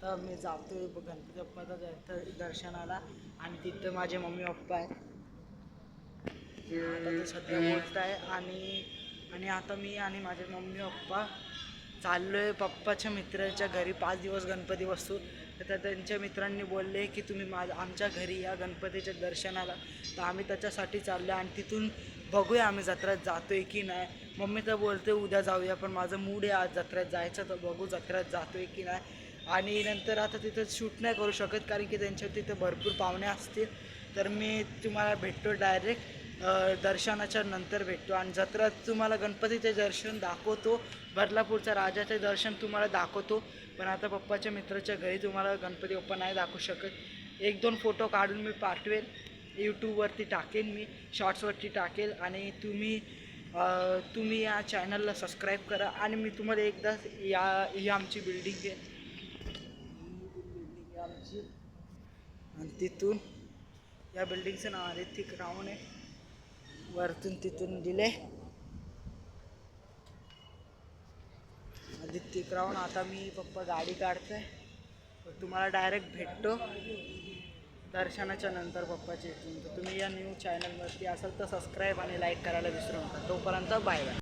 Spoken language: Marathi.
आता मी जातोय गणपती बाप्पाच्या दर्शनाला आणि तिथं माझे मम्मी पप्पा आहे. आता ते सध्या बोलत आहे आणि आता मी आणि माझे मम्मी पप्पा चाललोय पप्पाच्या मित्राच्या घरी. 5 दिवस गणपती बसतो. तर त्यांच्या मित्रांनी बोलले की तुम्ही आमच्या घरी या गणपतीच्या दर्शनाला. तर आम्ही त्याच्यासाठी चाललो आणि तिथून बघूया आम्ही जत्रेत जातोय की नाही. मम्मी तर बोलते उद्या जाऊया, पण माझं मूड आहे आज जत्रेत जायचं, तर बघू जत्रेत जातोय की नाही. आणि नंतर आता तिथं शूट नाही करू शकत कारण की त्यांच्या तिथे भरपूर पाहुणे असतील. तर मी तुम्हाला भेटतो डायरेक्ट दर्शनाच्या नंतर भेटतो आणि जत्रेत तुम्हाला गणपतीचे दर्शन दाखवतो. बदलापूरच्या राजाचे दर्शन तुम्हाला दाखवतो. पण आता पप्पाच्या मित्राच्या घरी तुम्हाला गणपती बाप्पा नाही दाखवू शकत. 1-2 फोटो काढून मी पाठवेल, यूट्यूबवरती टाकेन, मी शॉर्ट्सवरती टाकेल. आणि तुम्ही या चॅनलला सबस्क्राईब करा. आणि मी तुम्हाला एकदा ही आमची बिल्डिंग आहे, बिल्डिंग आहे आमची. आणि तिथून या बिल्डिंगचं नाव आदित्य क्राउन आहे. वरतून तिथून दिले आदित्य क्राउन. आता मी पप्पा गाडी काढतोय, तुम्हाला डायरेक्ट भेटतो दर्शनाच्या नंतर पप्पाच्या इथून. तर तुम्ही या न्यू चॅनलवरती असाल तर सबस्क्राईब आणि लाईक करायला विसरू नका. तोपर्यंत बाय बाय.